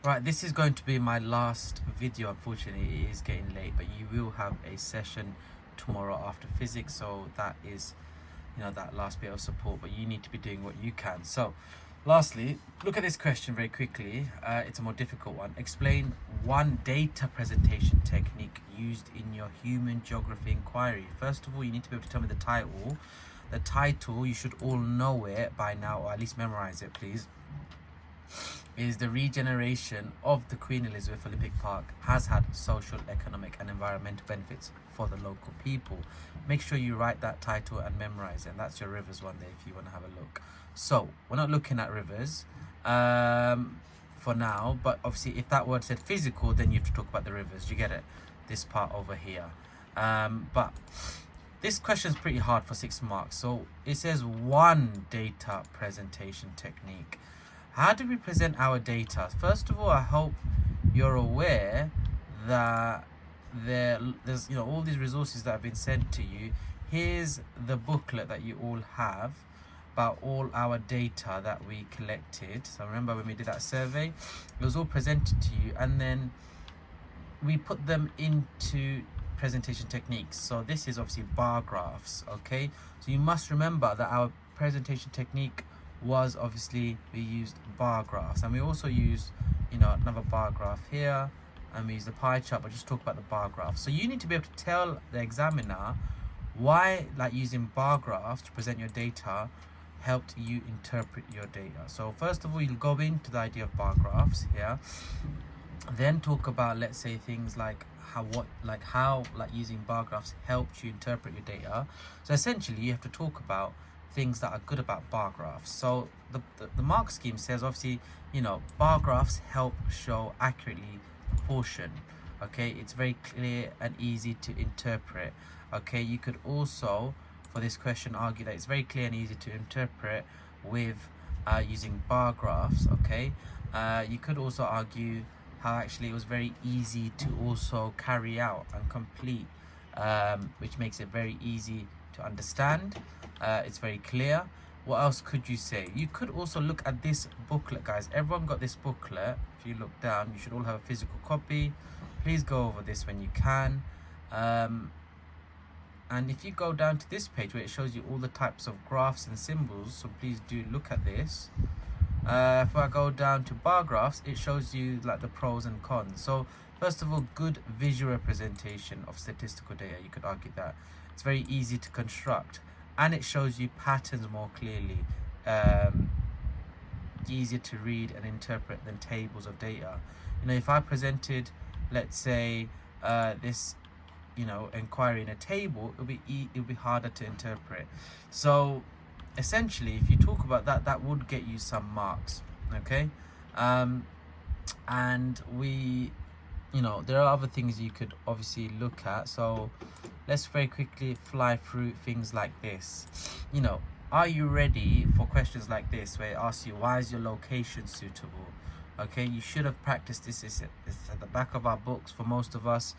Right, this is going to be my last video. Unfortunately, it is getting late, but you will have a session tomorrow after physics, so that is, that last bit of support, but you need to be doing what you can. So lastly, look at this question very quickly. It's a more difficult one. Explain one data presentation technique used in your human geography inquiry. First of all, you need to be able to tell me the title. The title, you should all know it by now, or at least memorize it, please. Is the regeneration of the Queen Elizabeth Olympic Park has had social, economic and environmental benefits for the local people. Make sure you write that title and memorize it. And that's your rivers one day if you want to have a look. So we're not looking at rivers for now, but obviously if that word said physical, then you have to talk about the rivers. You get it? This part over here. But this question is pretty hard for 6 marks. So it says one data presentation technique. How do we present our data? First of all, I hope you're aware that there's all these resources that have been sent to you. Here's the booklet that you all have about all our data that we collected. So remember when we did that survey, it was all presented to you, and then we put them into presentation techniques. So this is obviously bar graphs, okay? So you must remember that our presentation technique was obviously we used bar graphs, and we also used another bar graph here, and we use the pie chart, but just talk about the bar graph. So you need to be able to tell the examiner why using bar graphs to present your data helped you interpret your data. So first of all, you'll go into the idea of bar graphs here, then talk about, let's say, things like how using bar graphs helped you interpret your data. So essentially you have to talk about things that are good about bar graphs. So the mark scheme says obviously bar graphs help show accurately proportion. Okay, it's very clear and easy to interpret. Okay, you could also for this question argue that it's very clear and easy to interpret with using bar graphs. Okay, you could also argue how actually it was very easy to also carry out and complete, which makes it very easy to understand. It's very clear. What else could you say? You could also look at this booklet, guys. Everyone got this booklet. If you look down, you should all have a physical copy. Please go over this when you can. And if you go down to this page where it shows you all the types of graphs and symbols, so please do look at this. If I go down to bar graphs, it shows you the pros and cons. So first of all, good visual representation of statistical data. You could argue that it's very easy to construct, and it shows you patterns more clearly, easier to read and interpret than tables of data. If I presented, let's say, this inquiry in a table, it'll be harder to interpret. So essentially, if you talk about that would get you some marks. Okay, and we there are other things you could obviously look at. So let's very quickly fly through things like this. Are you ready for questions like this where it asks you, why is your location suitable? Okay, you should have practiced this. It's at the back of our books for most of us.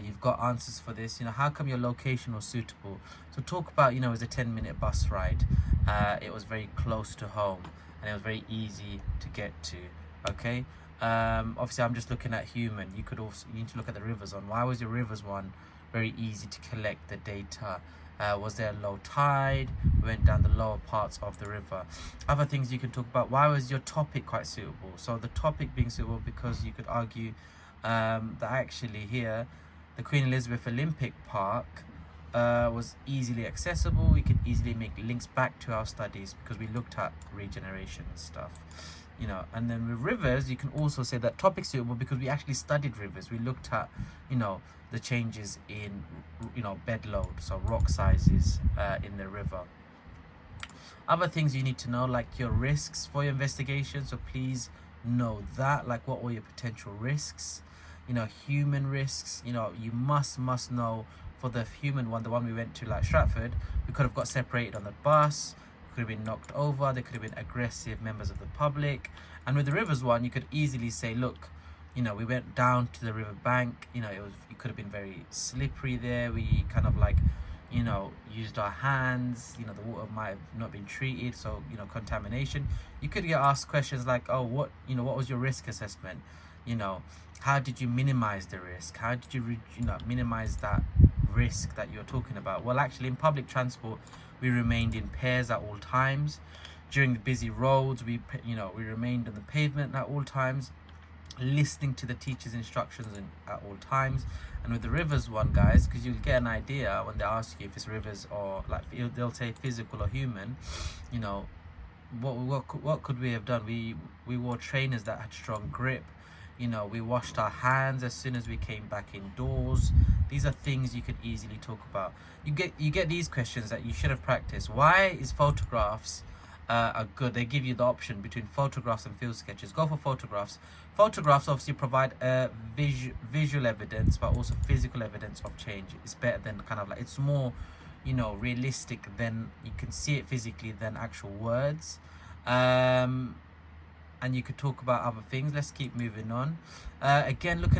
You've got answers for this. How come your location was suitable? So talk about, it was a 10-minute bus ride. It was very close to home, and it was very easy to get to. Okay, obviously I'm just looking at human. You need to look at the rivers one. Why was your rivers one very easy to collect the data? Was there a low tide? We went down the lower parts of the river. Other things you can talk about, why was your topic quite suitable? So the topic being suitable because you could argue that actually here the Queen Elizabeth Olympic Park was easily accessible. We could easily make links back to our studies because we looked at regeneration and stuff. And then with rivers, you can also say that topic suitable because we actually studied rivers. We looked at, the changes in, bed load, so rock sizes in the river. Other things you need to know, like your risks for your investigation. So please know that, what were your potential risks? Human risks. You must know for the human one, the one we went to, like Stratford, we could have got separated on the bus. Could have been knocked over. There could have been aggressive members of the public. And with the rivers one, you could easily say, look, we went down to the river bank. It could have been very slippery there. We kind of used our hands, the water might have not been treated, so contamination. You could get asked questions like, oh, what was your risk assessment? How did you minimize the risk? How did you minimize that risk that you're talking about? Well, actually, in public transport, we remained in pairs at all times. During the busy roads, we remained on the pavement at all times, listening to the teacher's instructions at all times. And with the rivers one, guys, because you'll get an idea when they ask you if it's rivers or they'll say physical or human. What could we have done? We wore trainers that had strong grip. We washed our hands as soon as we came back indoors. These are things you could easily talk about. You get these questions that you should have practiced. Why is photographs are good? They give you the option between photographs and field sketches. Go for photographs. Photographs obviously provide visual evidence, but also physical evidence of change. It's better than it's more realistic, than you can see it physically than actual words. And you could talk about other things. Let's keep moving on. Again, look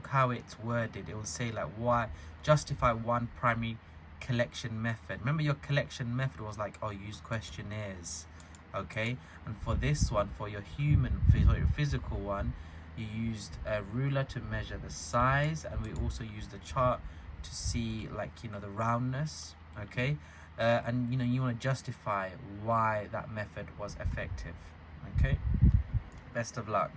how it's worded. It will say like, why justify one primary collection method. Remember, your collection method was like, oh, use questionnaires, okay? And for this one, for your physical one, you used a ruler to measure the size, and we also used the chart to see the roundness, okay? And you want to justify why that method was effective, okay? Best of luck.